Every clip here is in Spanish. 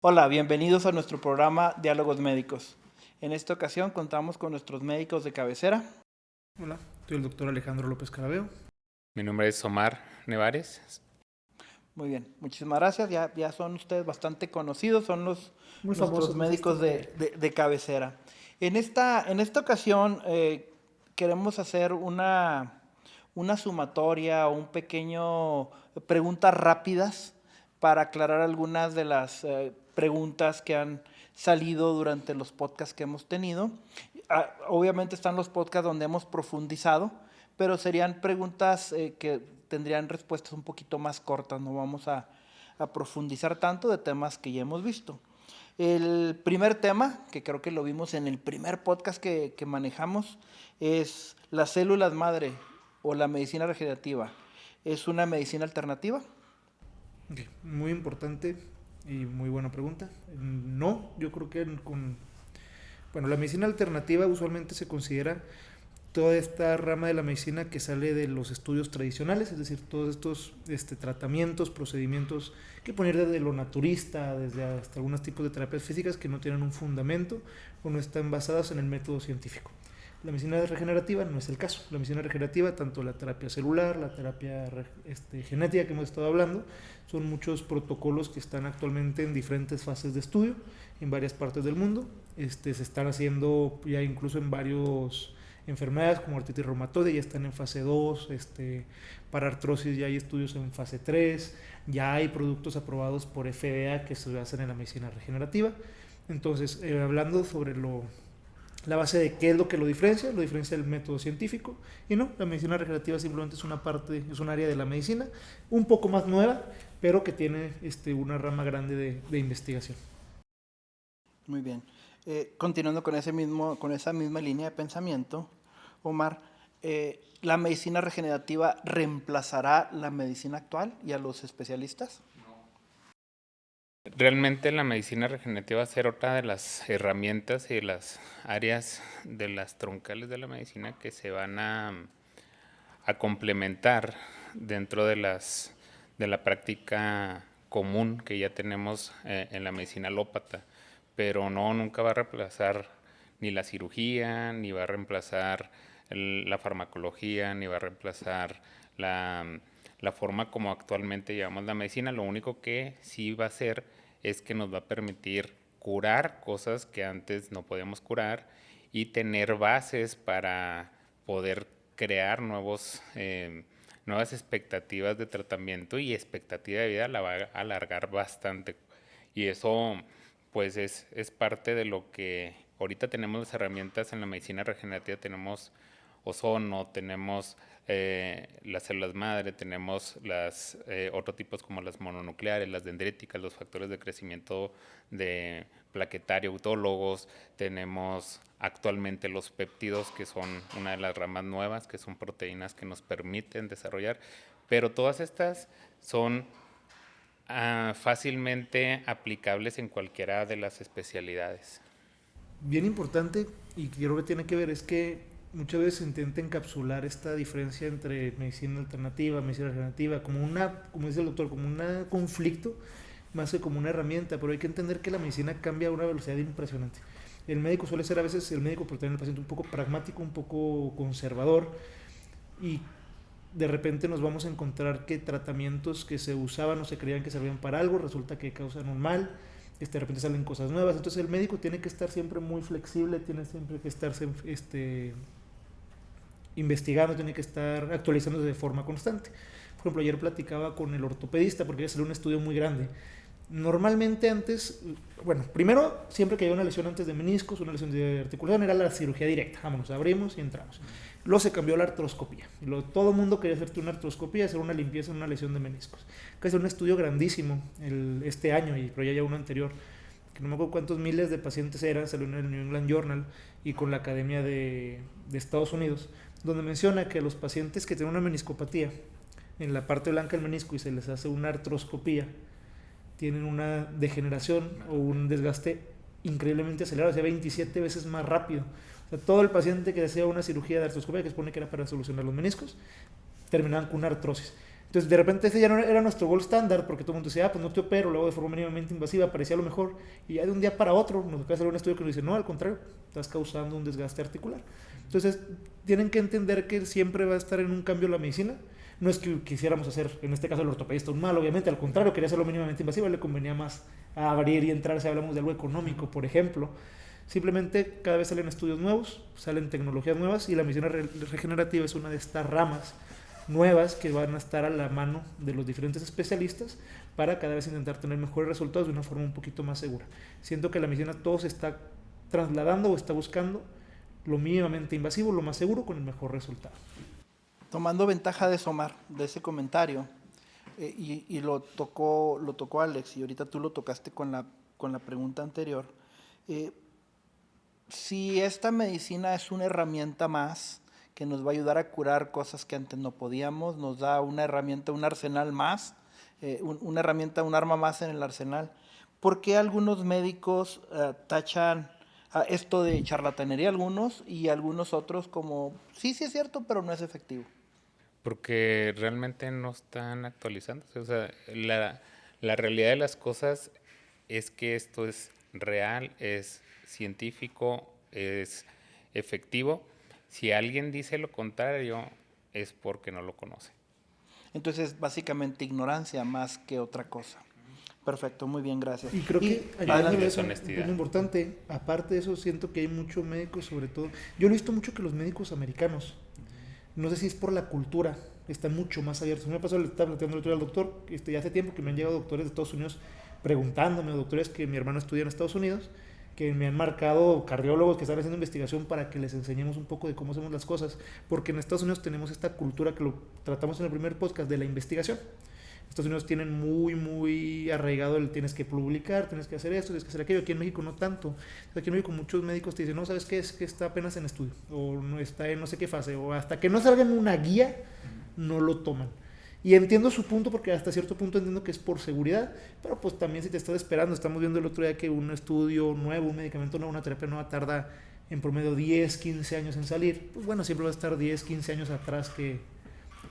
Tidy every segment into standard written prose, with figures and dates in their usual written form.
Hola, bienvenidos a nuestro programa Diálogos Médicos. En esta ocasión contamos con nuestros médicos de cabecera. Hola, soy el doctor Alejandro López Carabeo. Mi nombre es Omar Nevares. Muy bien, muchísimas gracias. Ya son ustedes bastante conocidos, son nuestros famosos médicos de cabecera. En esta ocasión queremos hacer una sumatoria o un pequeño preguntas rápidas para aclarar algunas de las preguntas que han salido durante los podcasts que hemos tenido. Obviamente están los podcasts donde hemos profundizado, pero serían preguntas que tendrían respuestas un poquito más cortas, no vamos a profundizar tanto de temas que ya hemos visto. El primer tema, que creo que lo vimos en el primer podcast que manejamos, es las células madre o la medicina regenerativa. ¿Es una medicina alternativa? Okay. Muy importante y muy buena pregunta. No, yo creo que la medicina alternativa usualmente se considera toda esta rama de la medicina que sale de los estudios tradicionales, es decir, todos estos tratamientos, procedimientos que poner desde lo naturista, desde hasta algunos tipos de terapias físicas que no tienen un fundamento o no están basadas en el método científico. La medicina regenerativa no es el caso. La medicina regenerativa, tanto la terapia celular, la terapia genética que hemos estado hablando, son muchos protocolos que están actualmente en diferentes fases de estudio en varias partes del mundo. Se están haciendo ya incluso en varios enfermedades como artritis reumatoide, ya están en fase 2, para artrosis ya hay estudios en fase 3, ya hay productos aprobados por FDA que se hacen en la medicina regenerativa. Entonces, hablando sobre la base de qué es lo que lo diferencia el método científico, y no, la medicina regenerativa simplemente es una parte, es un área de la medicina un poco más nueva, pero que tiene una rama grande de investigación. Muy bien. Continuando con esa misma línea de pensamiento, Omar, ¿la medicina regenerativa reemplazará la medicina actual y a los especialistas? Realmente la medicina regenerativa va a ser otra de las herramientas y de las áreas de las troncales de la medicina que se van a complementar dentro de la práctica común que ya tenemos en la medicina alópata, pero nunca va a reemplazar ni la cirugía, ni va a reemplazar la farmacología, ni va a reemplazar la forma como actualmente llevamos la medicina. Lo único que sí va a hacer es que nos va a permitir curar cosas que antes no podíamos curar y tener bases para poder crear nuevas expectativas de tratamiento, y expectativa de vida la va a alargar bastante. Y eso pues es parte de lo que ahorita tenemos. Las herramientas en la medicina regenerativa, tenemos ozono, tenemos las células madre, tenemos las otros tipos como las mononucleares, las dendríticas, los factores de crecimiento de plaquetario, autólogos, tenemos actualmente los péptidos, que son una de las ramas nuevas, que son proteínas que nos permiten desarrollar, pero todas estas son fácilmente aplicables en cualquiera de las especialidades. Bien importante, y creo que tiene que ver, es que muchas veces se intenta encapsular esta diferencia entre medicina alternativa, medicina regenerativa, como dice el doctor, como un conflicto, más que como una herramienta, pero hay que entender que la medicina cambia a una velocidad impresionante. El médico suele ser a veces, el médico por tener el paciente un poco pragmático, un poco conservador, y de repente nos vamos a encontrar que tratamientos que se usaban o se creían que servían para algo, resulta que causan un mal, de repente salen cosas nuevas. Entonces el médico tiene que estar siempre muy flexible, tiene siempre que estarse investigando, tiene que estar actualizándose de forma constante. Por ejemplo, ayer platicaba con el ortopedista porque iba a hacer un estudio muy grande. Normalmente antes, primero, siempre que había una lesión antes de meniscos, una lesión de articulación, era la cirugía directa. Vámonos, abrimos y entramos. Luego se cambió la artroscopía. Todo el mundo quería hacerte una artroscopía, hacer una limpieza en una lesión de meniscos. Que es un estudio grandísimo este año, pero ya uno anterior, que no me acuerdo cuántos miles de pacientes eran, salió en el New England Journal y con la Academia de Estados Unidos, donde menciona que los pacientes que tienen una meniscopatía en la parte blanca del menisco y se les hace una artroscopía, tienen una degeneración o un desgaste increíblemente acelerado, o sea, 27 veces más rápido. O sea, todo el paciente que hacía una cirugía de artroscopia, que se supone que era para solucionar los meniscos, terminaban con una artrosis. Entonces, de repente ese ya no era nuestro gold estándar, porque todo el mundo decía, pues no te opero, luego de forma mínimamente invasiva, parecía lo mejor, y ya de un día para otro nos toca hacer un estudio que nos dice, no, al contrario, estás causando un desgaste articular. Entonces, tienen que entender que siempre va a estar en un cambio la medicina. No es que quisiéramos hacer, en este caso el ortopedista, un mal, obviamente, al contrario, quería hacerlo mínimamente invasiva, le convenía más abrir y entrar si hablamos de algo económico, por ejemplo. Simplemente cada vez salen estudios nuevos, salen tecnologías nuevas, y la medicina regenerativa es una de estas ramas nuevas que van a estar a la mano de los diferentes especialistas para cada vez intentar tener mejores resultados de una forma un poquito más segura. Siento que la medicina todo se está trasladando o está buscando lo mínimamente invasivo, lo más seguro, con el mejor resultado. Tomando ventaja de Omar, de ese comentario, y lo tocó Alex, y ahorita tú lo tocaste con la pregunta anterior, si esta medicina es una herramienta más que nos va a ayudar a curar cosas que antes no podíamos, nos da una herramienta, un arsenal más, una herramienta, un arma más en el arsenal. ¿Por qué algunos médicos tachan esto de charlatanería, algunos, y algunos otros como, sí es cierto, pero no es efectivo? Porque realmente no están actualizándose. O sea, la realidad de las cosas es que esto es real, es científico, es efectivo. Si alguien dice lo contrario, es porque no lo conoce. Entonces, básicamente ignorancia más que otra cosa. Perfecto, muy bien, gracias. Y creo que adelante, es un punto importante. Aparte de eso, siento que hay muchos médicos, sobre todo. Yo he visto mucho que los médicos americanos, no sé si es por la cultura, están mucho más abiertos. Me pasó, le estaba platicando el otro día al doctor, ya hace tiempo que me han llegado doctores de Estados Unidos preguntándome, doctores que mi hermano estudia en Estados Unidos, que me han marcado cardiólogos que están haciendo investigación para que les enseñemos un poco de cómo hacemos las cosas, porque en Estados Unidos tenemos esta cultura que lo tratamos en el primer podcast de la investigación. Estados Unidos tienen muy arraigado el tienes que publicar, tienes que hacer esto, tienes que hacer aquello. Aquí en México no tanto. Aquí en México muchos médicos te dicen, no, ¿sabes qué? Es que está apenas en estudio, o no está en no sé qué fase, o hasta que no salga en una guía, no lo toman. Y entiendo su punto, porque hasta cierto punto entiendo que es por seguridad, pero pues también si te estás esperando, estamos viendo el otro día que un estudio nuevo, un medicamento nuevo, una terapia nueva tarda en promedio 10, 15 años en salir, pues bueno, siempre va a estar 10, 15 años atrás que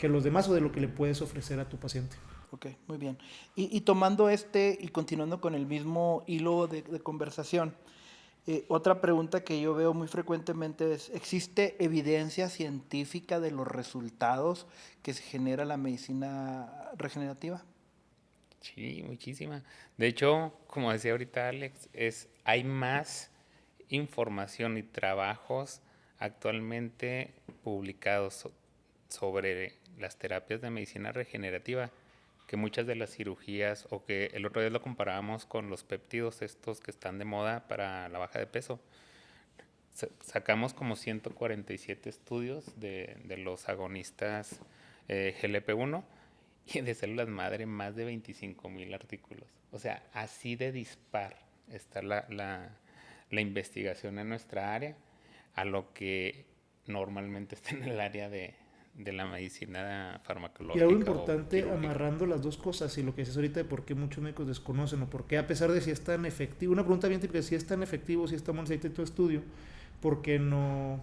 los demás, o de lo que le puedes ofrecer a tu paciente. Ok, muy bien. Y tomando y continuando con el mismo hilo de conversación, otra pregunta que yo veo muy frecuentemente es, ¿existe evidencia científica de los resultados que se genera la medicina regenerativa? Sí, muchísima. De hecho, como decía ahorita Alex, hay más información y trabajos actualmente publicados sobre las terapias de medicina regenerativa que muchas de las cirugías, o que el otro día lo comparábamos con los péptidos estos que están de moda para la baja de peso. Sacamos como 147 estudios de los agonistas GLP-1 y de células madre más de 25,000 artículos. O sea, así de dispar está la investigación en nuestra área a lo que normalmente está en el área de la medicina farmacológica. Y algo importante, amarrando las dos cosas, y lo que dices ahorita de por qué muchos médicos desconocen, o por qué, a pesar de si es tan efectivo, una pregunta bien típica, si es tan efectivo, si está en tu estudio, ¿por qué no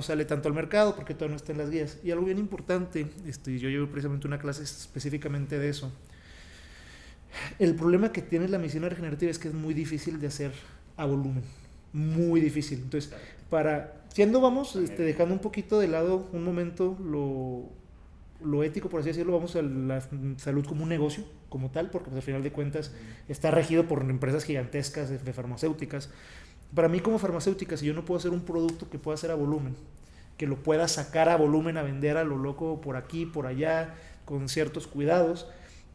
sale tanto al mercado? ¿Por qué todavía no está en las guías? Y algo bien importante, yo llevo precisamente una clase específicamente de eso. El problema que tiene la medicina regenerativa es que es muy difícil de hacer a volumen, muy difícil. Entonces, dejando un poquito de lado un momento lo ético, por así decirlo, vamos a la salud como un negocio, como tal, porque pues, al final de cuentas está regido por empresas gigantescas de farmacéuticas. Para mí como farmacéutica, si yo no puedo hacer un producto que pueda hacer a volumen, que lo pueda sacar a volumen a vender a lo loco por aquí, por allá, con ciertos cuidados,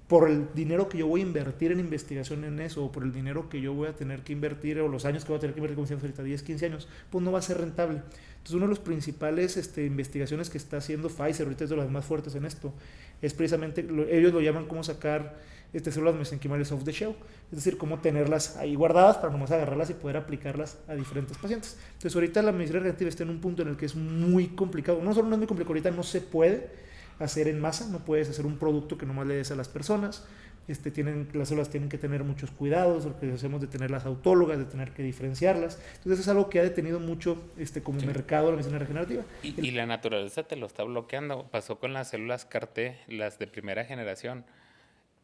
por el dinero que yo voy a invertir en investigación en eso, o por el dinero que yo voy a tener que invertir, o los años que voy a tener que invertir, como decíamos ahorita, 10, 15 años, pues no va a ser rentable. Entonces, una de las principales investigaciones que está haciendo Pfizer, ahorita es de las más fuertes en esto, es precisamente, ellos lo llaman cómo sacar células mesenquimales off the shelf, es decir, cómo tenerlas ahí guardadas para nomás agarrarlas y poder aplicarlas a diferentes pacientes. Entonces, ahorita la medicina regenerativa está en un punto en el que es muy complicado, no solo no es muy complicado, ahorita no se puede hacer en masa, no puedes hacer un producto que nomás le des a las personas, las células tienen que tener muchos cuidados, lo que hacemos de tenerlas autólogas, de tener que diferenciarlas. Entonces es algo que ha detenido mucho como mercado la medicina regenerativa. Y la naturaleza te lo está bloqueando. Pasó con las células CAR-T, las de primera generación.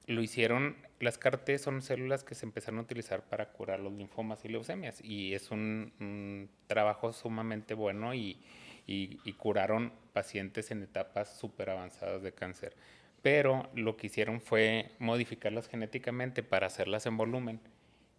Lo hicieron, las CAR-T son células que se empezaron a utilizar para curar los linfomas y leucemias. Y es un trabajo sumamente bueno y curaron pacientes en etapas súper avanzadas de cáncer. Pero lo que hicieron fue modificarlas genéticamente para hacerlas en volumen.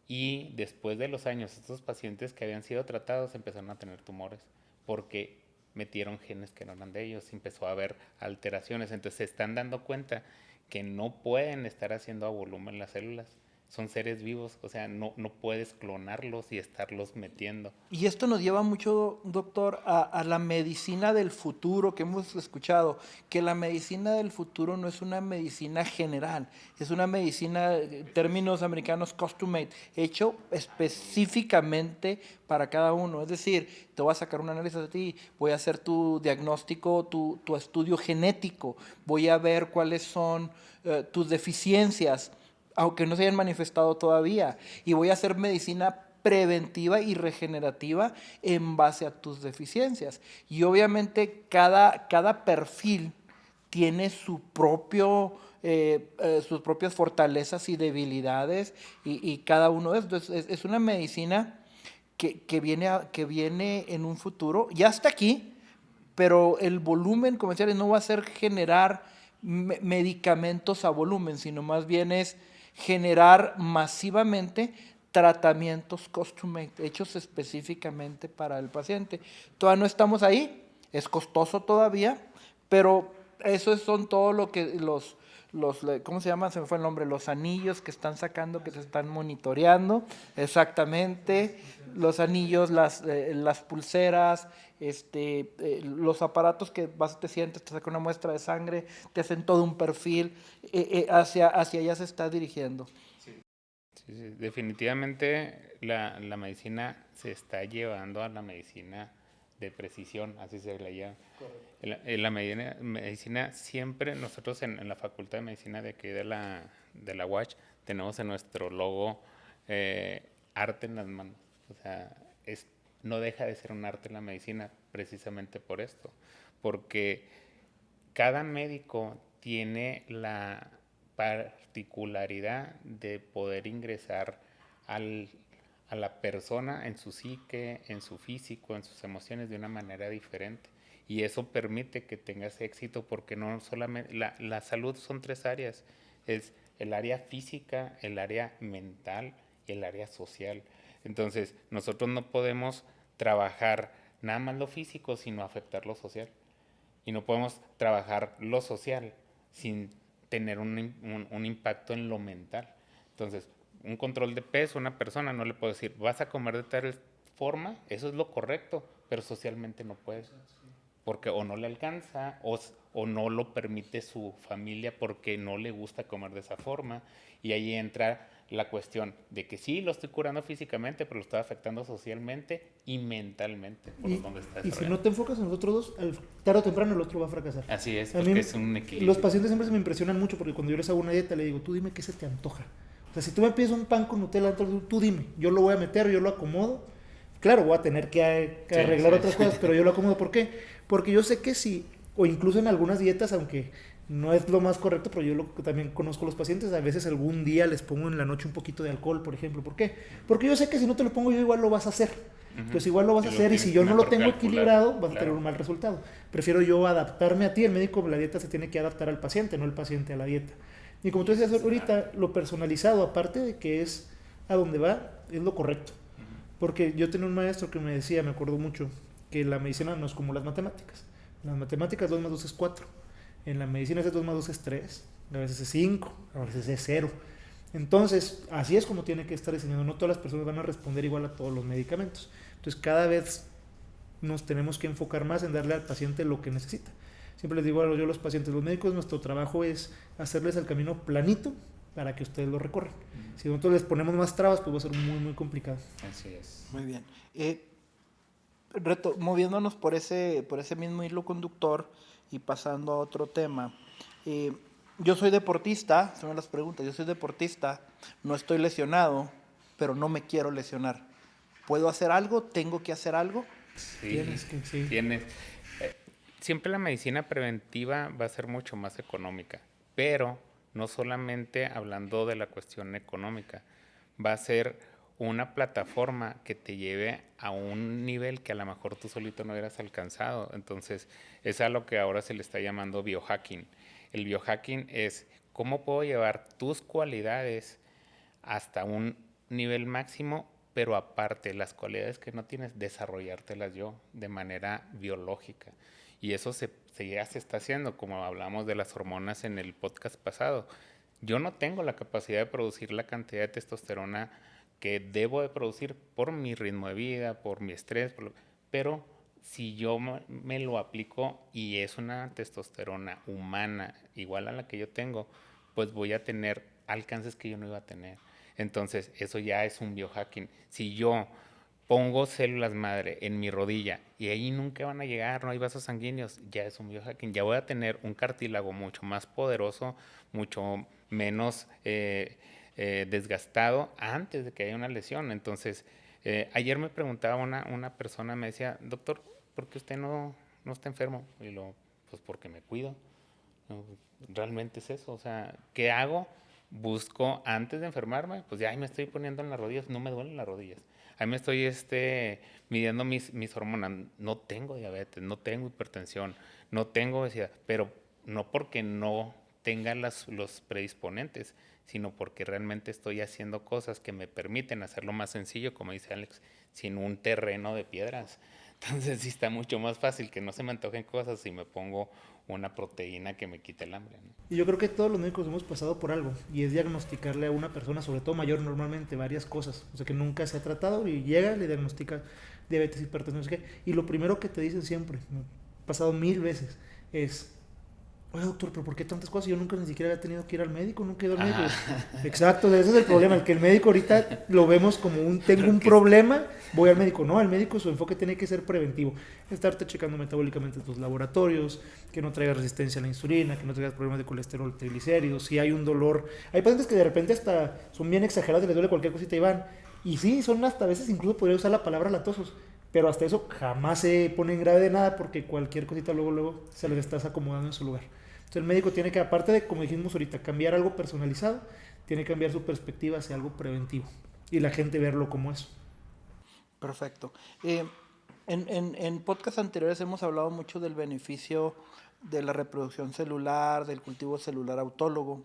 Y después de los años, estos pacientes que habían sido tratados empezaron a tener tumores porque metieron genes que no eran de ellos, empezó a haber alteraciones. Entonces se están dando cuenta que no pueden estar haciendo a volumen las células. Son seres vivos, o sea, no puedes clonarlos y estarlos metiendo. Y esto nos lleva mucho, doctor, a la medicina del futuro que hemos escuchado, que la medicina del futuro no es una medicina general, es una medicina, en términos americanos, custom made, hecho específicamente para cada uno. Es decir, te voy a sacar un análisis de ti, voy a hacer tu diagnóstico, tu estudio genético, voy a ver cuáles son tus deficiencias, aunque no se hayan manifestado todavía, y voy a hacer medicina preventiva y regenerativa en base a tus deficiencias. Y obviamente cada perfil tiene sus propias fortalezas y debilidades, y cada uno de estos es una medicina que viene en un futuro, ya está aquí, pero el volumen comercial no va a ser generar medicamentos a volumen, sino más bien es generar masivamente tratamientos custom-made, hechos específicamente para el paciente. Todavía no estamos ahí, es costoso todavía, pero eso son todo lo que ¿cómo se llama? Se me fue el nombre, los anillos que están sacando, que se están monitoreando, exactamente, los anillos, las pulseras, los aparatos que te sientes, te sacan una muestra de sangre, te hacen todo un perfil, hacia allá se está dirigiendo. Sí, definitivamente la medicina se está llevando a la medicina de precisión, así se le llama. En la medicina siempre, nosotros en la Facultad de Medicina de aquí de la UACH, tenemos en nuestro logo arte en las manos. O sea, no deja de ser un arte en la medicina precisamente por esto, porque cada médico tiene la particularidad de poder ingresar a la persona en su psique, en su físico, en sus emociones de una manera diferente. Y eso permite que tengas éxito porque no solamente la salud son 3 áreas, es el área física, el área mental y el área social. Entonces, nosotros no podemos trabajar nada más lo físico, sino afectar lo social. Y no podemos trabajar lo social sin tener un impacto en lo mental. Entonces, un control de peso, una persona no le puede decir, vas a comer de tal forma, eso es lo correcto, pero socialmente no puedes. Porque o no le alcanza o no lo permite su familia porque no le gusta comer de esa forma. Y ahí entra la cuestión de que sí, lo estoy curando físicamente, pero lo estoy afectando socialmente y mentalmente. Y si no te enfocas en los otros dos, tarde o temprano el otro va a fracasar. Así es, porque es un equilibrio. Los pacientes siempre se me impresionan mucho porque cuando yo les hago una dieta, le digo, tú dime qué se te antoja. O sea, si tú me pides un pan con Nutella, tú dime, yo lo voy a meter, yo lo acomodo. Claro, voy a tener que arreglar otras cosas, pero yo lo acomodo. ¿Por qué? Porque yo sé que si, o incluso en algunas dietas, aunque no es lo más correcto, pero yo también conozco a los pacientes, a veces algún día les pongo en la noche un poquito de alcohol, por ejemplo. ¿Por qué? Porque yo sé que si no te lo pongo yo igual lo vas a hacer. Pues igual lo vas a hacer y si yo no lo tengo equilibrado, vas a tener un mal resultado. Prefiero yo adaptarme a ti. El médico, la dieta se tiene que adaptar al paciente, no el paciente a la dieta. Y como tú decías ahorita, lo personalizado, aparte de que es a donde va, es lo correcto. Porque yo tenía un maestro que me decía, me acuerdo mucho, que la medicina no es como las matemáticas. En las matemáticas 2 más 2 es 4. En la medicina ese 2 más 2 es 3. A veces es 5, a veces es 0. Entonces, así es como tiene que estar diseñado. No todas las personas van a responder igual a todos los medicamentos. Entonces, cada vez nos tenemos que enfocar más en darle al paciente lo que necesita. Siempre les digo yo a los pacientes, los médicos, nuestro trabajo es hacerles el camino planito para que ustedes lo recorran. Si nosotros les ponemos más trabas, pues va a ser muy, muy complicado. Así es. Muy bien. Moviéndonos por ese mismo hilo conductor y pasando a otro tema, yo soy deportista, son las preguntas, yo soy deportista, no estoy lesionado, pero no me quiero lesionar. ¿Puedo hacer algo? ¿Tengo que hacer algo? Sí, Sí. tienes. Siempre la medicina preventiva va a ser mucho más económica, pero no solamente hablando de la cuestión económica, va a ser una plataforma que te lleve a un nivel que a lo mejor tú solito no hubieras alcanzado. Entonces, es a lo que ahora se le está llamando biohacking. El biohacking es cómo puedo llevar tus cualidades hasta un nivel máximo, pero aparte, las cualidades que no tienes, desarrollártelas yo de manera biológica. Y eso ya se está haciendo, como hablamos de las hormonas en el podcast pasado. Yo no tengo la capacidad de producir la cantidad de testosterona que debo de producir por mi ritmo de vida, por mi estrés, pero si yo me lo aplico y es una testosterona humana igual a la que yo tengo, pues voy a tener alcances que yo no iba a tener. Entonces, eso ya es un biohacking. Si yo pongo células madre en mi rodilla y ahí nunca van a llegar, no hay vasos sanguíneos, ya es un biohacking. Ya voy a tener un cartílago mucho más poderoso, mucho menos desgastado antes de que haya una lesión. Entonces, ayer me preguntaba una persona, me decía, doctor, ¿por qué usted no está enfermo? Y pues porque me cuido. No, realmente es eso, o sea, ¿qué hago? Busco antes de enfermarme, pues ya ahí me estoy poniendo en las rodillas, no me duelen las rodillas. Ahí me estoy midiendo mis hormonas. No tengo diabetes, no tengo hipertensión, no tengo obesidad, pero no porque no tenga los predisponentes, sino porque realmente estoy haciendo cosas que me permiten hacerlo más sencillo, como dice Alex, sin un terreno de piedras. Entonces sí está mucho más fácil que no se me antojen cosas si me pongo una proteína que me quite el hambre, ¿no? Y yo creo que todos los médicos hemos pasado por algo, y es diagnosticarle a una persona, sobre todo mayor normalmente, varias cosas. O sea, que nunca se ha tratado y llega, le diagnostica diabetes, hipertensión, no sé qué. Y lo primero que te dicen siempre, me ha pasado 1000 veces, es: oye, doctor, pero ¿por qué tantas cosas? Yo nunca ni siquiera había tenido que ir al médico, nunca he ido al médico. Exacto, ese es el problema, el que el médico ahorita lo vemos como tengo un problema, voy al médico. No, el médico su enfoque tiene que ser preventivo, estarte checando metabólicamente tus laboratorios, que no traigas resistencia a la insulina, que no traigas problemas de colesterol, triglicéridos, si hay un dolor. Hay pacientes que de repente hasta son bien exagerados y les duele cualquier cosita y van. Y sí, son hasta a veces incluso podría usar la palabra latosos, pero hasta eso jamás se ponen grave de nada porque cualquier cosita luego se les estás acomodando en su lugar. Entonces el médico tiene que, aparte de, como dijimos ahorita, cambiar algo personalizado, tiene que cambiar su perspectiva hacia algo preventivo y la gente verlo como eso. Perfecto. En podcasts anteriores hemos hablado mucho del beneficio de la reproducción celular, del cultivo celular autólogo.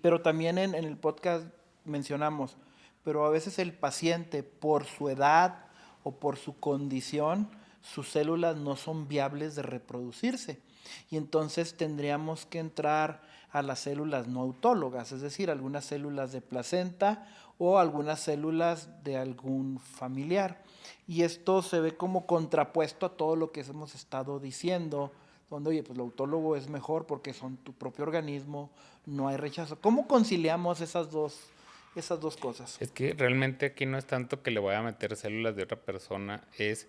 Pero también en el podcast mencionamos, pero a veces el paciente por su edad o por su condición, sus células no son viables de reproducirse. Y entonces tendríamos que entrar a las células no autólogas, es decir, algunas células de placenta o algunas células de algún familiar. Y esto se ve como contrapuesto a todo lo que hemos estado diciendo, donde, oye, pues lo autólogo es mejor porque son tu propio organismo, no hay rechazo. ¿Cómo conciliamos esas dos cosas? Es que realmente aquí no es tanto que le voy a meter células de otra persona, es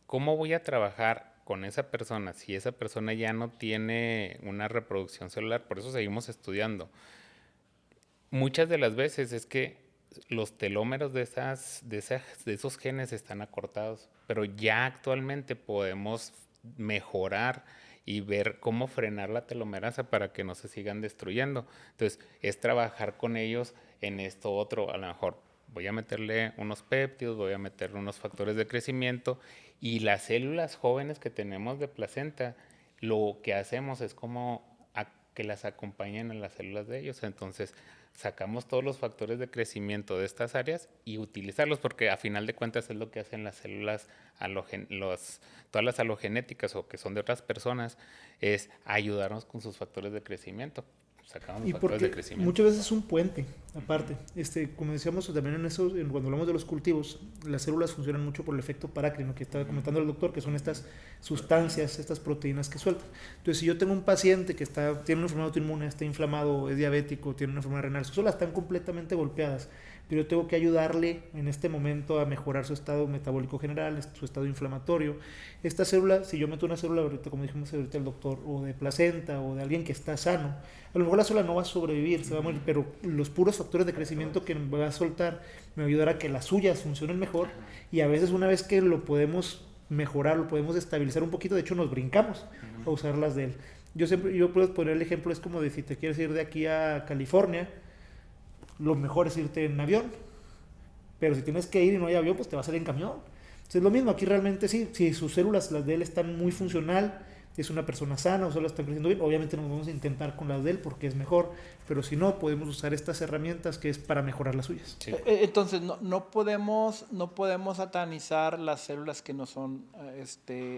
cómo voy a trabajar con esa persona si esa persona ya no tiene una reproducción celular. Por eso seguimos estudiando. Muchas de las veces es que los telómeros de esos genes están acortados, pero ya actualmente podemos mejorar y ver cómo frenar la telomerasa para que no se sigan destruyendo. Entonces, es trabajar con ellos en esto otro. A lo mejor voy a meterle unos péptidos, voy a meterle unos factores de crecimiento, y las células jóvenes que tenemos de placenta, lo que hacemos es como que las acompañen en las células de ellos. Entonces, sacamos todos los factores de crecimiento de estas áreas y utilizarlos, porque a final de cuentas es lo que hacen las células, todas las alogenéticas o que son de otras personas, es ayudarnos con sus factores de crecimiento. Sacamos los Y factores de porque crecimiento. muchas veces es un puente, aparte. Como decíamos también en eso, cuando hablamos de los cultivos, las células funcionan mucho por el efecto parácrino que estaba comentando el doctor, que son estas sustancias, estas proteínas que sueltan. Entonces, si yo tengo un paciente que tiene una enfermedad autoinmune, está inflamado, es diabético, tiene una enfermedad renal, sus células están completamente golpeadas. pero yo tengo que ayudarle en este momento a mejorar su estado metabólico general, su estado inflamatorio. Esta célula, si yo meto una célula, ahorita, como dijimos ahorita el doctor, o de placenta o de alguien que está sano, a lo mejor la célula no va a sobrevivir, se va a morir, pero los puros factores de crecimiento que va a soltar me va a ayudar a que las suyas funcionen mejor, y a veces una vez que lo podemos mejorar, lo podemos estabilizar un poquito, de hecho nos brincamos a usar las de él. Yo puedo poner el ejemplo, es como de si te quieres ir de aquí a California, lo mejor es irte en avión, pero si tienes que ir y no hay avión, pues te vas a ir en camión. Entonces es lo mismo, aquí realmente sí, si sus células, las de él, están muy funcional, es una persona sana o solo están creciendo bien, obviamente nos vamos a intentar con las de él porque es mejor, pero si no, podemos usar estas herramientas que es para mejorar las suyas. Sí. Entonces no podemos satanizar las células que no son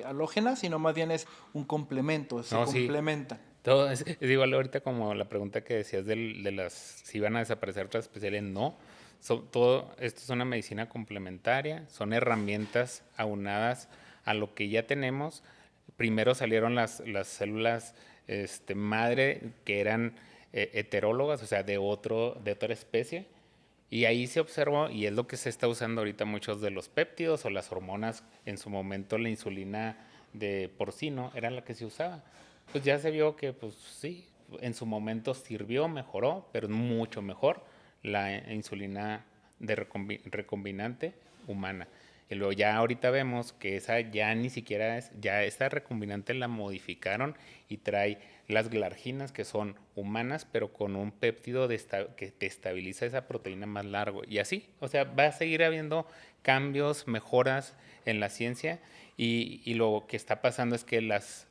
halógenas, sino más bien es un complemento, se complementan. Todo es igual ahorita como la pregunta que decías de las si van a desaparecer otras especialidades, no. Todo esto es una medicina complementaria, son herramientas aunadas a lo que ya tenemos. Primero salieron las células madre que eran heterólogas, o sea, de otra especie, y ahí se observó, y es lo que se está usando ahorita muchos de los péptidos o las hormonas. En su momento la insulina de porcino era la que se usaba. Pues ya se vio que, pues sí, en su momento sirvió, mejoró, pero es mucho mejor la insulina de recombinante humana. Y luego ya ahorita vemos que esa ya ni siquiera es, ya esta recombinante la modificaron y trae las glarginas que son humanas, pero con un péptido que te estabiliza esa proteína más largo. Y así, o sea, va a seguir habiendo cambios, mejoras en la ciencia, y lo que está pasando es que las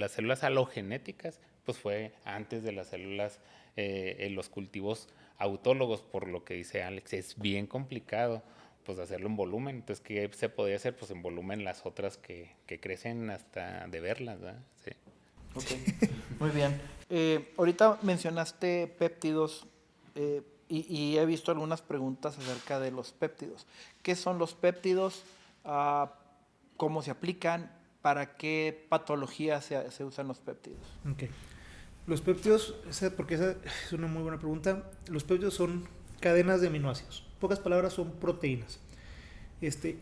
células alogenéticas, pues fue antes de las células en los cultivos autólogos, por lo que dice Alex, es bien complicado pues hacerlo en volumen. Entonces, ¿qué se podría hacer? Pues en volumen las otras que crecen hasta de verlas, ¿verdad? Sí. Ok, muy bien. Ahorita mencionaste péptidos y he visto algunas preguntas acerca de los péptidos. ¿Qué son los péptidos? ¿Cómo se aplican? ¿Para qué patología se usan los péptidos? Okay. Los péptidos, porque esa es una muy buena pregunta. Los péptidos son cadenas de aminoácidos. En pocas palabras, son proteínas.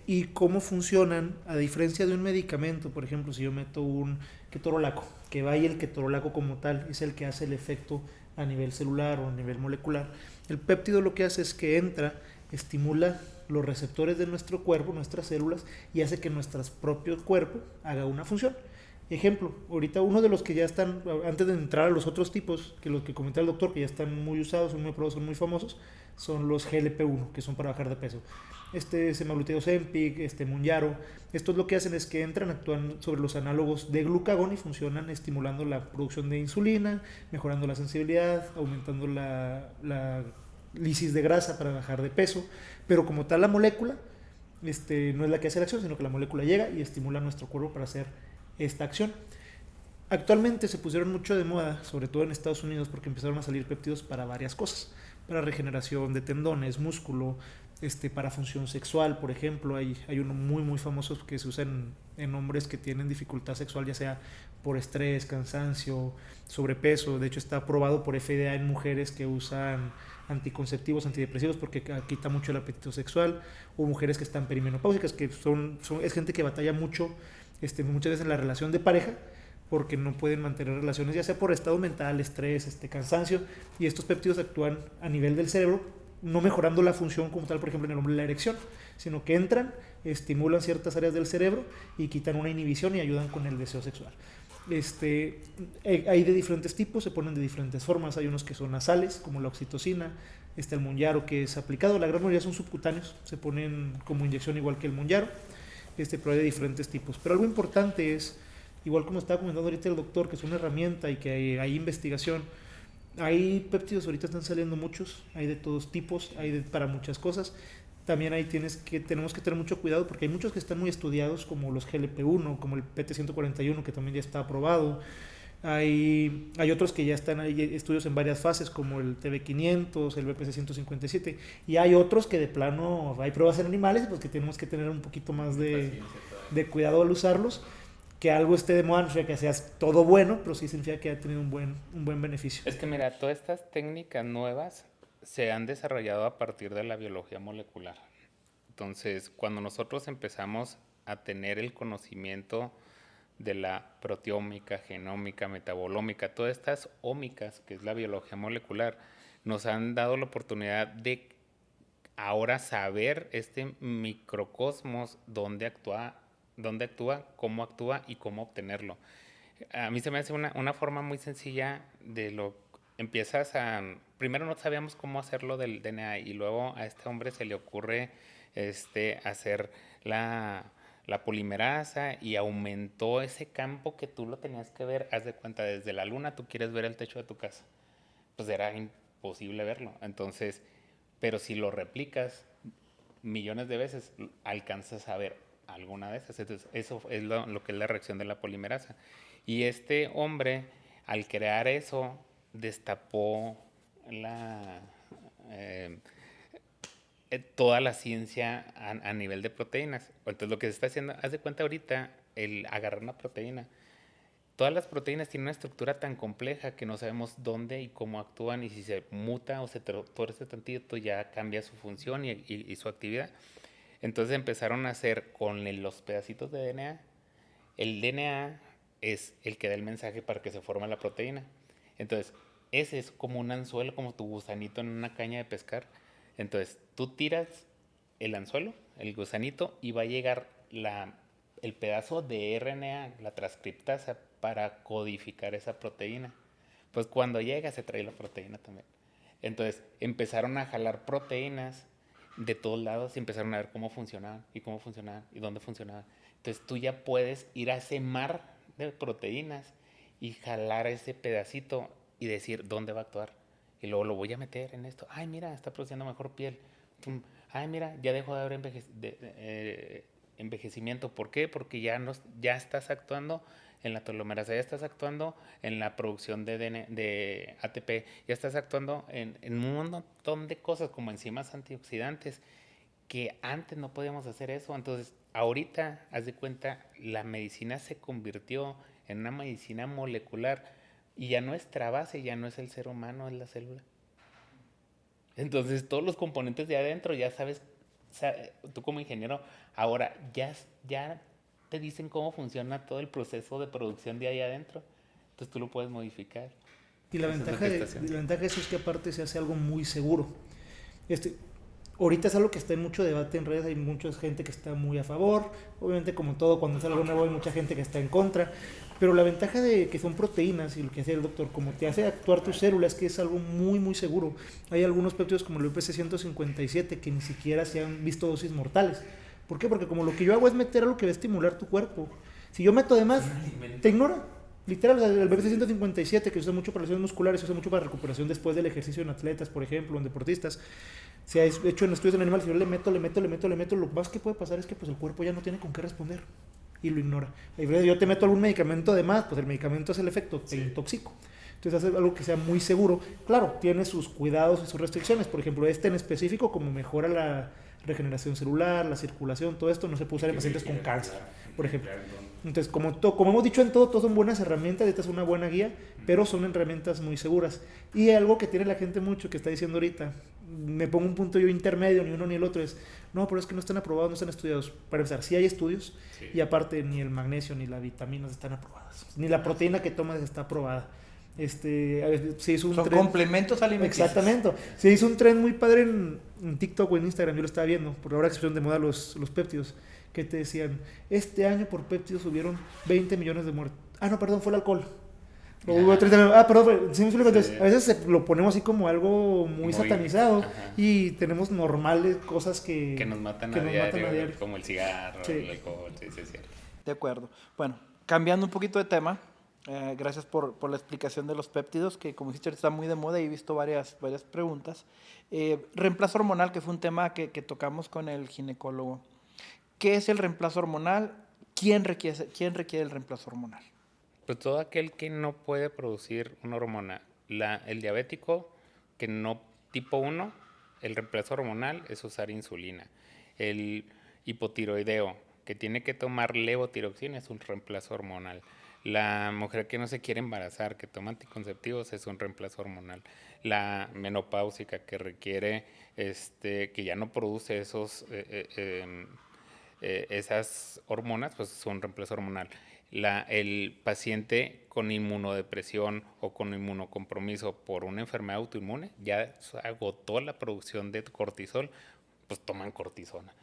Y cómo funcionan, a diferencia de un medicamento, por ejemplo, si yo meto un ketorolaco, que va y el ketorolaco como tal es el que hace el efecto a nivel celular o a nivel molecular. El péptido lo que hace es que entra, estimula los receptores de nuestro cuerpo, nuestras células, y hace que nuestro propio cuerpo haga una función. Ejemplo, ahorita uno de los que ya están, antes de entrar a los otros tipos, que los que comentaba el doctor, que ya están muy usados, son muy aprobados, son muy famosos, son los GLP-1, que son para bajar de peso. Semaglutide Ozempic, Mounjaro, estos lo que hacen es que entran, actúan sobre los análogos de glucagón y funcionan estimulando la producción de insulina, mejorando la sensibilidad, aumentando la lisis de grasa para bajar de peso, pero como tal la molécula no es la que hace la acción, sino que la molécula llega y estimula a nuestro cuerpo para hacer esta acción. Actualmente se pusieron mucho de moda, sobre todo en Estados Unidos, porque empezaron a salir péptidos para varias cosas, para regeneración de tendones, músculo, para función sexual, por ejemplo. Hay uno muy famoso que se usa en hombres que tienen dificultad sexual, ya sea por estrés, cansancio, sobrepeso. De hecho está aprobado por FDA en mujeres que usan anticonceptivos, antidepresivos, porque quita mucho el apetito sexual, o mujeres que están perimenopáusicas, que es gente que batalla mucho muchas veces en la relación de pareja, porque no pueden mantener relaciones, ya sea por estado mental, estrés, cansancio, y estos péptidos actúan a nivel del cerebro, no mejorando la función como tal, por ejemplo, en el hombre la erección, sino que entran, estimulan ciertas áreas del cerebro y quitan una inhibición y ayudan con el deseo sexual. Hay de diferentes tipos, se ponen de diferentes formas. Hay unos que son nasales, como la oxitocina, el Mounjaro, que es aplicado, la gran mayoría son subcutáneos, se ponen como inyección igual que el Mounjaro, pero hay de diferentes tipos. Pero algo importante es, igual como estaba comentando ahorita el doctor, que es una herramienta y que hay investigación. Hay péptidos, ahorita están saliendo muchos, hay de todos tipos, para muchas cosas. También ahí tenemos que tener mucho cuidado, porque hay muchos que están muy estudiados, como los GLP-1, como el PT-141, que también ya está aprobado. Hay otros que ya están, hay estudios en varias fases, como el TB500, el BPC-157, y hay otros que de plano hay pruebas en animales, pues que tenemos que tener un poquito más de cuidado al usarlos. Que algo esté de moda no significa que sea todo bueno, pero sí significa que ha tenido un buen beneficio. Es que mira, todas estas técnicas nuevas se han desarrollado a partir de la biología molecular. Entonces, cuando nosotros empezamos a tener el conocimiento de la proteómica, genómica, metabolómica, todas estas ómicas, que es la biología molecular, nos han dado la oportunidad de ahora saber este microcosmos, dónde actúa, cómo actúa y cómo obtenerlo. A mí se me hace una forma muy sencilla de lo... Empiezas a... Primero no sabíamos cómo hacerlo del DNA y luego a este hombre se le ocurre hacer la polimerasa y aumentó ese campo que tú lo tenías que ver. Haz de cuenta, desde la luna tú quieres ver el techo de tu casa. Pues era imposible verlo. Entonces, pero si lo replicas millones de veces, alcanzas a ver alguna de esas. Entonces, eso es lo que es la reacción de la polimerasa. Y este hombre, al crear eso, destapó toda la ciencia a nivel de proteínas. Entonces, lo que se está haciendo, haz de cuenta ahorita, el agarrar una proteína. Todas las proteínas tienen una estructura tan compleja que no sabemos dónde y cómo actúan, y si se muta o se torce tantito ya cambia su función y su actividad. Entonces empezaron a hacer con los pedacitos de DNA. El DNA es el que da el mensaje para que se forme la proteína. Entonces, ese es como un anzuelo, como tu gusanito en una caña de pescar. Entonces, tú tiras el anzuelo, el gusanito, y va a llegar el pedazo de RNA, la transcriptasa, para codificar esa proteína. Pues cuando llega se trae la proteína también. Entonces empezaron a jalar proteínas de todos lados y empezaron a ver cómo funcionaban y dónde funcionaban. Entonces tú ya puedes ir a ese mar de proteínas y jalar ese pedacito y decir dónde va a actuar. Y luego lo voy a meter en esto. Ay, mira, está produciendo mejor piel. Ay, mira, ya dejó de haber envejecimiento. ¿Por qué? Porque ya estás actuando en la telomerasa, ya estás actuando en la producción de ATP, ya estás actuando en un montón de cosas como enzimas antioxidantes que antes no podíamos hacer eso. Entonces, ahorita, haz de cuenta, la medicina se convirtió en una medicina molecular y ya nuestra base ya no es el ser humano, es la célula. Entonces, todos los componentes de adentro ya sabes, tú como ingeniero, ahora ya te dicen cómo funciona todo el proceso de producción de ahí adentro. Entonces tú lo puedes modificar. Y la ventaja de eso es que aparte se hace algo muy seguro. Ahorita es algo que está en mucho debate en redes, hay mucha gente que está muy a favor, obviamente como todo, cuando sale algo nuevo hay mucha gente que está en contra, pero la ventaja de que son proteínas y lo que hace el doctor, como te hace actuar tus células, que es algo muy muy seguro. Hay algunos péptidos como el UPC-157 que ni siquiera se han visto dosis mortales. ¿Por qué? Porque como lo que yo hago es meter algo que va a estimular tu cuerpo. Si yo meto de más, te ignora. Literal, el BPC-157 que se usa mucho para lesiones musculares, se usa mucho para recuperación después del ejercicio en atletas, por ejemplo, en deportistas. Se ha hecho en estudios en animales, si yo le meto, lo más que puede pasar es que pues, el cuerpo ya no tiene con qué responder y lo ignora. Yo te meto algún medicamento de más, pues el medicamento hace el efecto, te intoxico. Entonces hace algo que sea muy seguro. Claro, tiene sus cuidados y sus restricciones. Por ejemplo, en específico, como mejora la regeneración celular, la circulación, todo esto no se puede usar en pacientes con cáncer, por ejemplo. Entonces, como hemos dicho en todo son buenas herramientas, esta es una buena guía, pero son herramientas muy seguras. Y algo que tiene la gente mucho, que está diciendo ahorita, me pongo un punto yo intermedio, ni uno ni el otro, es, no, pero es que no están aprobados, no están estudiados. Para empezar, sí hay estudios, sí. Y aparte ni el magnesio ni las vitaminas están aprobadas, ni la proteína que tomas está aprobada. Se hizo un son tren, complementos alimenticios. Exactamente. Se hizo un tren muy padre en TikTok o en Instagram, yo lo estaba viendo, porque ahora que se pusieron de moda los péptidos, que te decían, este año por péptidos subieron 20 millones de muertes. Ah, no, perdón, fue el alcohol. Perdón, sí, entonces, a veces lo ponemos así como algo muy satanizado, y tenemos normales cosas que nos matan a diario, como el cigarro, el alcohol, sí, es cierto. De acuerdo. Bueno, cambiando un poquito de tema, gracias por la explicación de los péptidos, que como dijiste está muy de moda y he visto varias preguntas. Reemplazo hormonal, que fue un tema que tocamos con el ginecólogo. ¿Qué es el reemplazo hormonal? ¿Quién requiere el reemplazo hormonal? Pues todo aquel que no puede producir una hormona. El diabético, que no, tipo 1, el reemplazo hormonal es usar insulina. El hipotiroideo, que tiene que tomar levotiroxina, es un reemplazo hormonal. La mujer que no se quiere embarazar, que toma anticonceptivos, es un reemplazo hormonal. La menopáusica que requiere, que ya no produce esas hormonas, pues es un reemplazo hormonal. El paciente con inmunodepresión o con inmunocompromiso por una enfermedad autoinmune ya agotó la producción de cortisol, pues toman cortisona.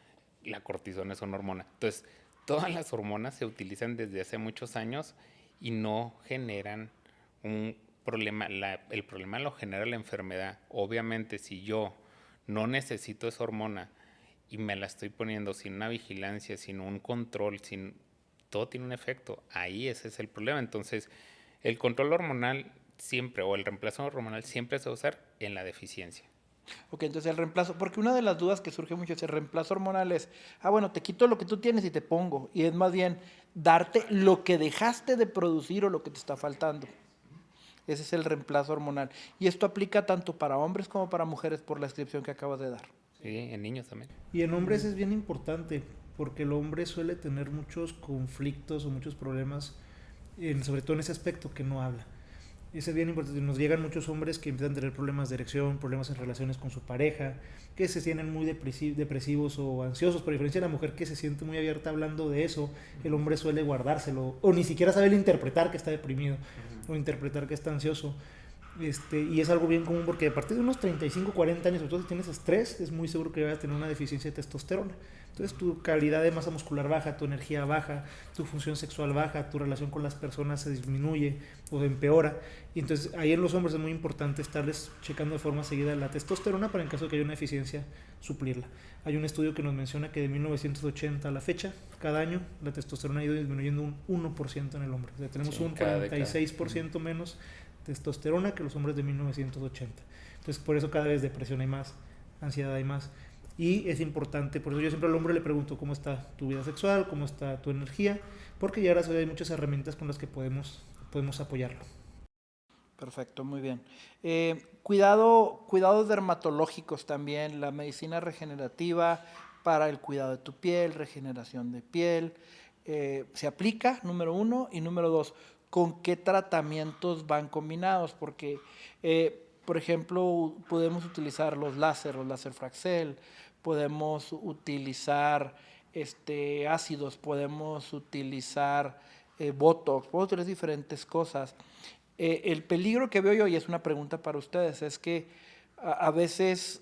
La cortisona es una hormona. Entonces, todas las hormonas se utilizan desde hace muchos años y no generan un problema. El problema lo genera la enfermedad. Obviamente, si yo no necesito esa hormona y me la estoy poniendo sin una vigilancia, sin un control, todo tiene un efecto. Ahí ese es el problema. Entonces, el control hormonal siempre, o el reemplazo hormonal siempre se va a usar en la deficiencia. Ok, entonces el reemplazo, porque una de las dudas que surge mucho es el reemplazo hormonal es, bueno, te quito lo que tú tienes y te pongo, y es más bien darte lo que dejaste de producir o lo que te está faltando. Ese es el reemplazo hormonal. Y esto aplica tanto para hombres como para mujeres por la descripción que acabas de dar. Sí, en niños también. Y en hombres es bien importante, porque el hombre suele tener muchos conflictos o muchos problemas, sobre todo en ese aspecto que no habla. Eso es bien importante. Nos llegan muchos hombres que empiezan a tener problemas de erección, problemas en relaciones con su pareja, que se sienten muy depresivos o ansiosos. Por diferencia de la mujer que se siente muy abierta hablando de eso, el hombre suele guardárselo o ni siquiera sabe interpretar que está deprimido o interpretar que está ansioso. Y es algo bien común porque a partir de unos 35, 40 años, sobre todo si tienes estrés, es muy seguro que vayas a tener una deficiencia de testosterona. Entonces tu calidad de masa muscular baja, tu energía baja, tu función sexual baja, tu relación con las personas se disminuye o empeora. Y entonces ahí en los hombres es muy importante estarles checando de forma seguida la testosterona para en caso de que haya una deficiencia suplirla. Hay un estudio que nos menciona que de 1980 a la fecha, cada año la testosterona ha ido disminuyendo un 1% en el hombre. O sea, tenemos un 46% menos testosterona que los hombres de 1980. Entonces por eso cada vez depresión hay más, ansiedad hay más. Y es importante, por eso yo siempre al hombre le pregunto cómo está tu vida sexual, cómo está tu energía, porque ya ahora hay muchas herramientas con las que podemos apoyarlo. Perfecto, muy bien. Cuidados dermatológicos también, la medicina regenerativa para el cuidado de tu piel, regeneración de piel, se aplica, número uno, y número dos, ¿con qué tratamientos van combinados? Porque, por ejemplo, podemos utilizar los láser Fraxel, podemos utilizar ácidos, podemos utilizar Botox, podemos utilizar diferentes cosas. El peligro que veo yo, y es una pregunta para ustedes, es que a veces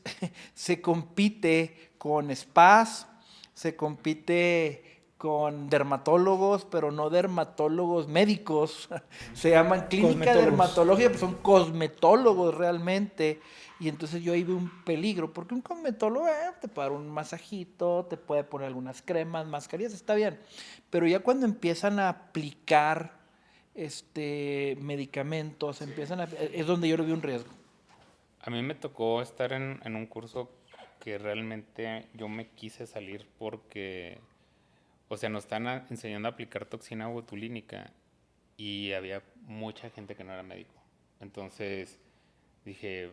se compite con spas, se compite con dermatólogos, pero no dermatólogos médicos. Se llaman clínica dermatología, pero son cosmetólogos realmente. Y entonces yo ahí veo un peligro, porque un cosmetólogo te puede dar un masajito, te puede poner algunas cremas, mascarillas, está bien. Pero ya cuando empiezan a aplicar medicamentos, es donde yo le veo un riesgo. A mí me tocó estar en un curso que realmente yo me quise salir porque, o sea, nos están enseñando a aplicar toxina botulínica y había mucha gente que no era médico. Entonces dije,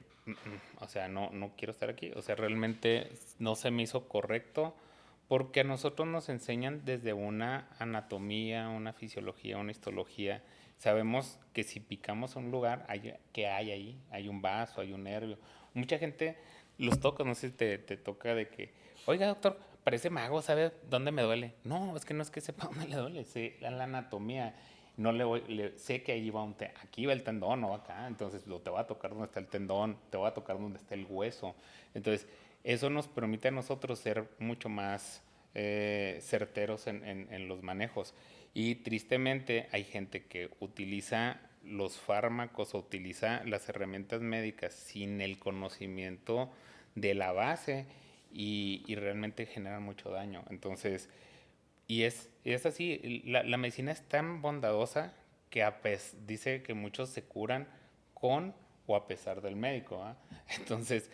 o sea, no quiero estar aquí. O sea, realmente no se me hizo correcto porque a nosotros nos enseñan desde una anatomía, una fisiología, una histología. Sabemos que si picamos a un lugar, ¿qué hay ahí? Hay un vaso, hay un nervio. Mucha gente los toca, no sé si te toca de que, oiga doctor, parece mago, ¿sabe dónde me duele? No, es que no es que sepa dónde le duele, sé la anatomía. No sé que ahí va aquí va el tendón, no acá. Entonces te va a tocar donde está el tendón, te va a tocar donde está el hueso. Entonces, eso nos permite a nosotros ser mucho más certeros en los manejos. Y tristemente hay gente que utiliza los fármacos o utiliza las herramientas médicas sin el conocimiento de la base y realmente generan mucho daño. Entonces, es así, la medicina es tan bondadosa que dice que muchos se curan con o a pesar del médico. Entonces,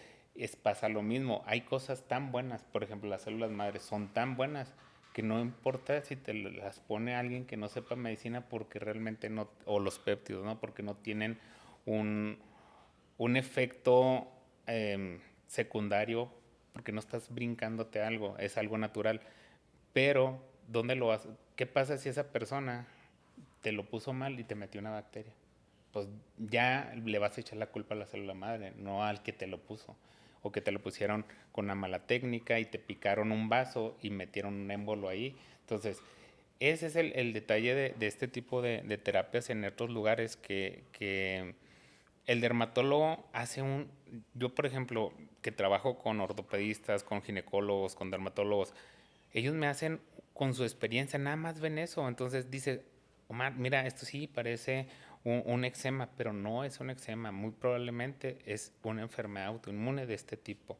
pasa lo mismo. Hay cosas tan buenas, por ejemplo, las células madres son tan buenas que no importa si te las pone alguien que no sepa medicina porque realmente no, o los péptidos, ¿no? Porque no tienen un, un efecto secundario, porque no estás brincándote algo, es algo natural. Pero, ¿dónde lo vas? ¿Qué pasa si esa persona te lo puso mal y te metió una bacteria. Pues ya le vas a echar la culpa a la célula madre, no al que te lo puso. O que te lo pusieron con una mala técnica y te picaron un vaso y metieron un émbolo ahí. Entonces, ese es el detalle de este tipo de terapias en otros lugares que el dermatólogo hace yo, por ejemplo, que trabajo con ortopedistas, con ginecólogos, con dermatólogos, ellos me hacen con su experiencia, nada más ven eso. Entonces dice, Omar, mira, esto sí parece un eczema, pero no es un eczema, muy probablemente es una enfermedad autoinmune de este tipo.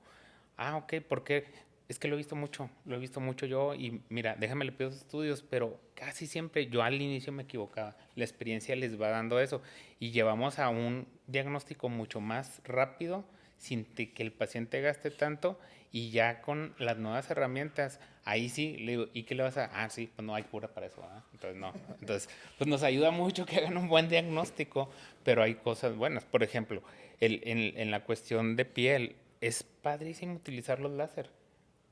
Ah, ok, ¿por qué? Es que lo he visto mucho yo y mira, déjame le pido estudios, pero casi siempre yo al inicio me equivocaba. La experiencia les va dando eso y llevamos a un diagnóstico mucho más rápido sin que el paciente gaste tanto y ya con las nuevas herramientas, ahí sí, le digo, ¿y qué le vas a...? Ah, sí, pues no hay cura para eso, ¿eh? Entonces no. Entonces, pues nos ayuda mucho que hagan un buen diagnóstico, pero hay cosas buenas. Por ejemplo, en la cuestión de piel, es padrísimo utilizar los láser,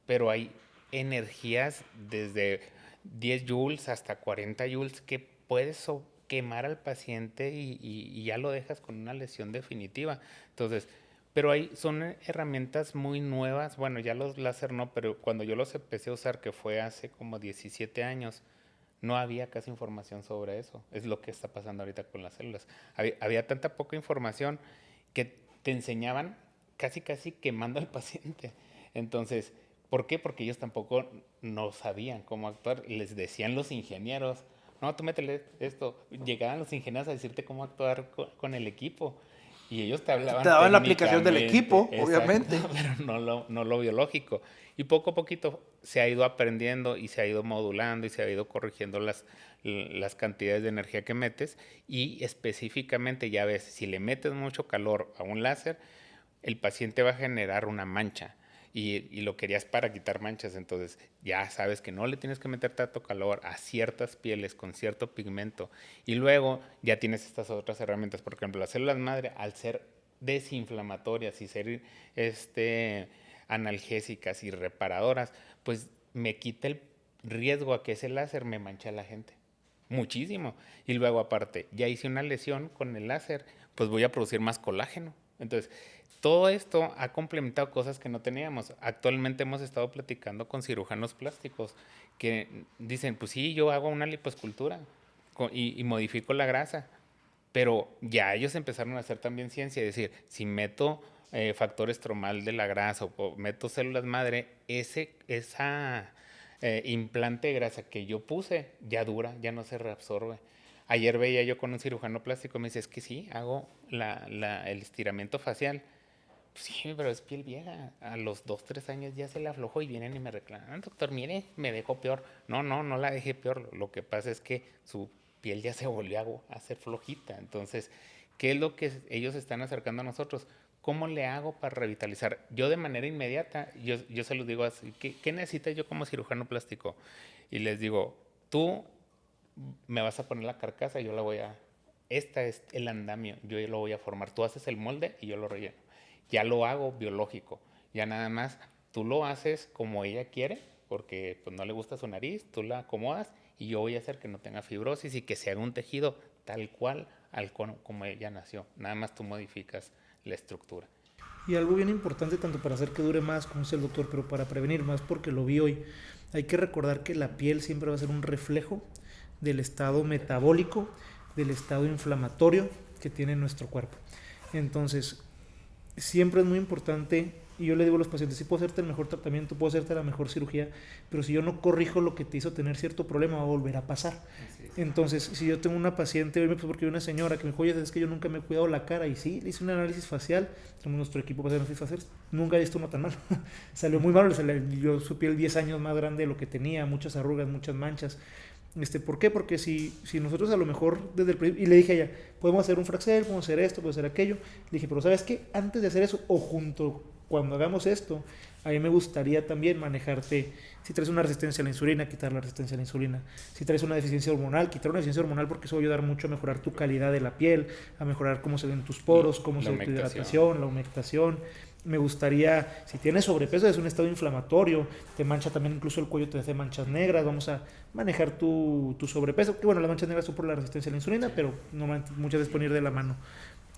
pero hay energías desde 10 joules hasta 40 joules que puedes quemar al paciente y ya lo dejas con una lesión definitiva. Entonces, pero son herramientas muy nuevas. Bueno, ya los láser no, pero cuando yo los empecé a usar, que fue hace como 17 años, no había casi información sobre eso. Es lo que está pasando ahorita con las células. Había tanta poca información que te enseñaban casi quemando al paciente. Entonces, ¿por qué? Porque ellos tampoco no sabían cómo actuar. Les decían los ingenieros, no, tú métele esto. Llegaban los ingenieros a decirte cómo actuar con el equipo. Y ellos te hablaban Te daban la aplicación del equipo, exacto, obviamente. pero no lo biológico. Y poco a poquito se ha ido aprendiendo y se ha ido modulando y se ha ido corrigiendo las cantidades de energía que metes. Y específicamente, ya ves, si le metes mucho calor a un láser, el paciente va a generar una mancha. Y lo querías para quitar manchas, entonces ya sabes que no le tienes que meter tanto calor a ciertas pieles con cierto pigmento. Y luego ya tienes estas otras herramientas. Por ejemplo, las células madre, al ser desinflamatorias y ser analgésicas y reparadoras, pues me quita el riesgo a que ese láser me manche a la gente. Muchísimo. Y luego aparte, ya hice una lesión con el láser, pues voy a producir más colágeno. Entonces, todo esto ha complementado cosas que no teníamos. Actualmente hemos estado platicando con cirujanos plásticos que dicen, pues sí, yo hago una lipoescultura y modifico la grasa, pero ya ellos empezaron a hacer también ciencia, es decir, si meto factor estromal de la grasa o meto células madre, esa implante de grasa que yo puse ya dura, ya no se reabsorbe. Ayer veía yo con un cirujano plástico, me dice, es que sí, hago el estiramiento facial. Sí, pero es piel vieja. A los 2, 3 años ya se la aflojó y vienen y me reclaman, doctor, mire, me dejó peor. No la dejé peor. Lo que pasa es que su piel ya se volvió a hacer flojita. Entonces, ¿qué es lo que ellos están acercando a nosotros? ¿Cómo le hago para revitalizar? Yo de manera inmediata, yo se los digo así, ¿qué necesita yo como cirujano plástico? Y les digo, tú me vas a poner la carcasa y esta es el andamio, yo lo voy a formar. Tú haces el molde y yo lo relleno. Ya lo hago biológico. Ya nada más tú lo haces como ella quiere, porque pues no le gusta su nariz, tú la acomodas y yo voy a hacer que no tenga fibrosis y que se haga un tejido tal cual como ella nació. Nada más tú modificas la estructura. Y algo bien importante tanto para hacer que dure más, como dice el doctor, pero para prevenir más, porque lo vi hoy, hay que recordar que la piel siempre va a ser un reflejo del estado metabólico, del estado inflamatorio que tiene nuestro cuerpo. Entonces, siempre es muy importante, y yo le digo a los pacientes, sí puedo hacerte el mejor tratamiento, puedo hacerte la mejor cirugía, pero si yo no corrijo lo que te hizo tener cierto problema, va a volver a pasar. Entonces, si yo tengo una paciente, porque hay una señora que me dijo, oye, es que yo nunca me he cuidado la cara, y sí, le hice un análisis facial, somos nuestro equipo para hacer análisis facial, nunca he visto uno tan mal, salió muy malo, yo su piel 10 años más grande de lo que tenía, muchas arrugas, muchas manchas. ¿Por qué? Porque si nosotros a lo mejor desde el principio, y le dije a ella, podemos hacer un Fraxel, podemos hacer esto, podemos hacer aquello, le dije, pero ¿sabes qué? Antes de hacer eso, o junto cuando hagamos esto, a mí me gustaría también manejarte, si traes una resistencia a la insulina, quitar la resistencia a la insulina, si traes una deficiencia hormonal, quitar una deficiencia hormonal, porque eso va a ayudar mucho a mejorar tu calidad de la piel, a mejorar cómo se ven tus poros, cómo se ve tu hidratación, la humectación. Me gustaría, si tienes sobrepeso, es un estado inflamatorio, te mancha también incluso el cuello, te hace manchas negras, vamos a manejar tu sobrepeso, que bueno, las manchas negras son por la resistencia a la insulina, pero no, muchas veces pueden ir de la mano.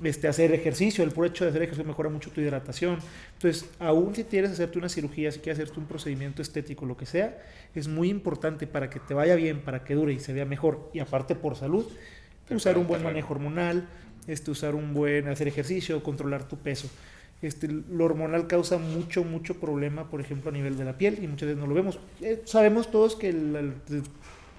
Hacer ejercicio, el puro hecho de hacer ejercicio mejora mucho tu hidratación. Entonces, aún si quieres hacerte una cirugía, si quieres hacerte un procedimiento estético, lo que sea, es muy importante para que te vaya bien, para que dure y se vea mejor, y aparte por salud, usar un buen manejo hormonal, usar un buen, hacer ejercicio, controlar tu peso. Lo hormonal causa mucho problema, por ejemplo, a nivel de la piel, y muchas veces no lo vemos. Sabemos todos que la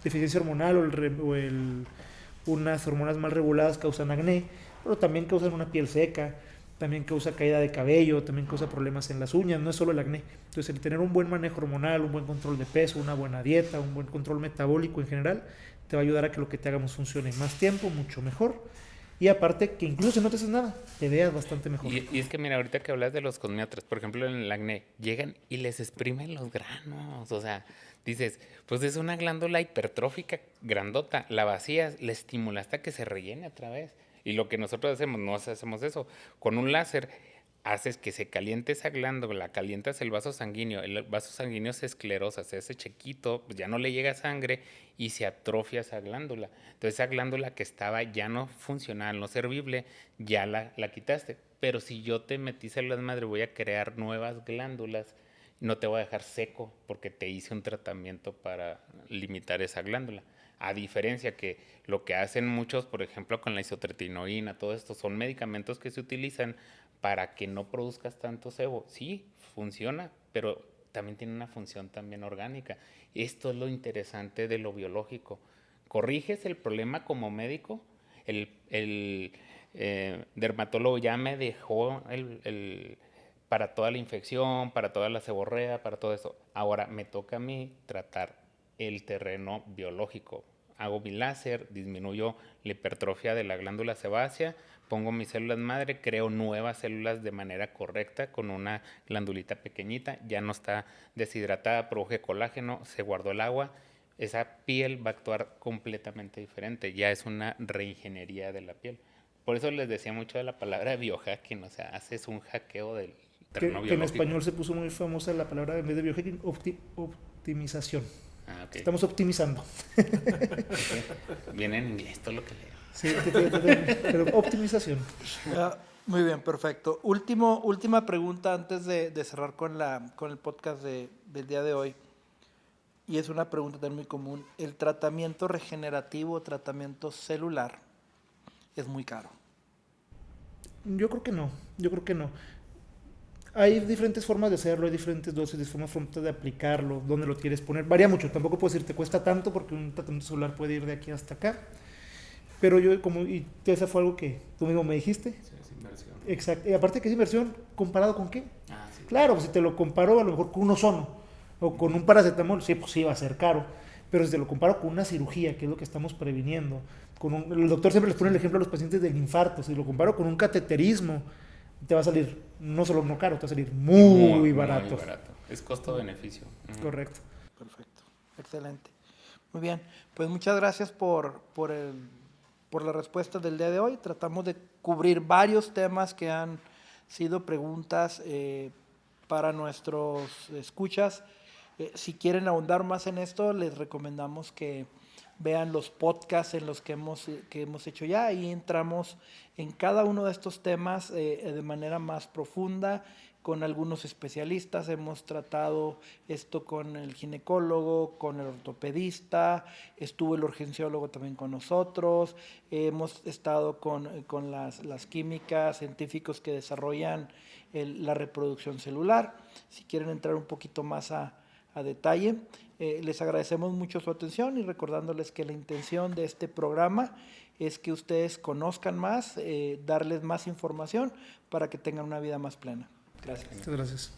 deficiencia hormonal o unas hormonas mal reguladas causan acné, pero también causan una piel seca, también causa caída de cabello, también causa problemas en las uñas, no es solo el acné. Entonces, el tener un buen manejo hormonal, un buen control de peso, una buena dieta, un buen control metabólico en general, te va a ayudar a que lo que te hagamos funcione más tiempo, mucho mejor. Y aparte, que incluso si no te haces nada, te veas bastante mejor. Y es que mira, ahorita que hablas de los cosmiatras, por ejemplo, en el acné, llegan y les exprimen los granos. O sea, dices, pues es una glándula hipertrófica grandota, la vacías, la estimulas hasta que se rellene otra vez. Y lo que nosotros hacemos, no hacemos eso. Con un láser haces que se caliente esa glándula, calientas el vaso sanguíneo se esclerosa, se hace chiquito, pues ya no le llega sangre y se atrofia esa glándula. Entonces esa glándula que estaba ya no funcional, no servible, ya la quitaste. Pero si yo te metí células madre, voy a crear nuevas glándulas, no te voy a dejar seco porque te hice un tratamiento para limitar esa glándula. A diferencia que lo que hacen muchos, por ejemplo, con la isotretinoína, todo esto, son medicamentos que se utilizan para que no produzcas tanto sebo. Sí, funciona, pero también tiene una función también orgánica. Esto es lo interesante de lo biológico. Corriges el problema como médico, el dermatólogo ya me dejó para toda la infección, para toda la seborrea, para todo eso. Ahora me toca a mí tratar el terreno biológico. Hago mi láser, disminuyo la hipertrofia de la glándula sebácea, pongo mis células madre, creo nuevas células de manera correcta con una glandulita pequeñita, ya no está deshidratada, produje colágeno, se guardó el agua, esa piel va a actuar completamente diferente, ya es una reingeniería de la piel. Por eso les decía mucho de la palabra biohacking, o sea, haces un hackeo del terreno biológico. Que en español se puso muy famosa la palabra, en vez de biohacking, optimización. Ah, okay. Estamos optimizando. Viene en inglés todo lo que leo. Sí, pero optimización. Muy bien, perfecto. Última pregunta antes de cerrar con el podcast del día de hoy. Y es una pregunta también muy común. ¿El tratamiento regenerativo, tratamiento celular, es muy caro? Yo creo que no. Hay diferentes formas de hacerlo, hay diferentes dosis, diferentes formas de aplicarlo, dónde lo quieres poner. Varía mucho, tampoco puedo decir te cuesta tanto porque un tratamiento celular puede ir de aquí hasta acá. Pero y eso fue algo que tú mismo me dijiste. Sí, es inversión. Exacto. Y aparte que es inversión, ¿comparado con qué? Sí. Claro, si te lo comparo a lo mejor con un ozono o con un paracetamol, sí, pues sí va a ser caro. Pero si te lo comparo con una cirugía, que es lo que estamos previniendo, el doctor siempre les pone el ejemplo a los pacientes del infarto, si lo comparo con un cateterismo, te va a salir no solo no caro, te va a salir muy barato. Muy barato. Es costo-beneficio. Correcto. Perfecto. Excelente. Muy bien. Pues muchas gracias por la respuesta del día de hoy. Tratamos de cubrir varios temas que han sido preguntas para nuestros escuchas. Si quieren ahondar más en esto, les recomendamos que vean los podcasts en los que hemos hecho ya. Ahí entramos en cada uno de estos temas de manera más profunda, con algunos especialistas. Hemos tratado esto con el ginecólogo, con el ortopedista, estuvo el urgenciólogo también con nosotros, hemos estado con las químicas, científicos que desarrollan la reproducción celular. Si quieren entrar un poquito más a detalle, les agradecemos mucho su atención y recordándoles que la intención de este programa es que ustedes conozcan más, darles más información para que tengan una vida más plena. Gracias. Muchas gracias.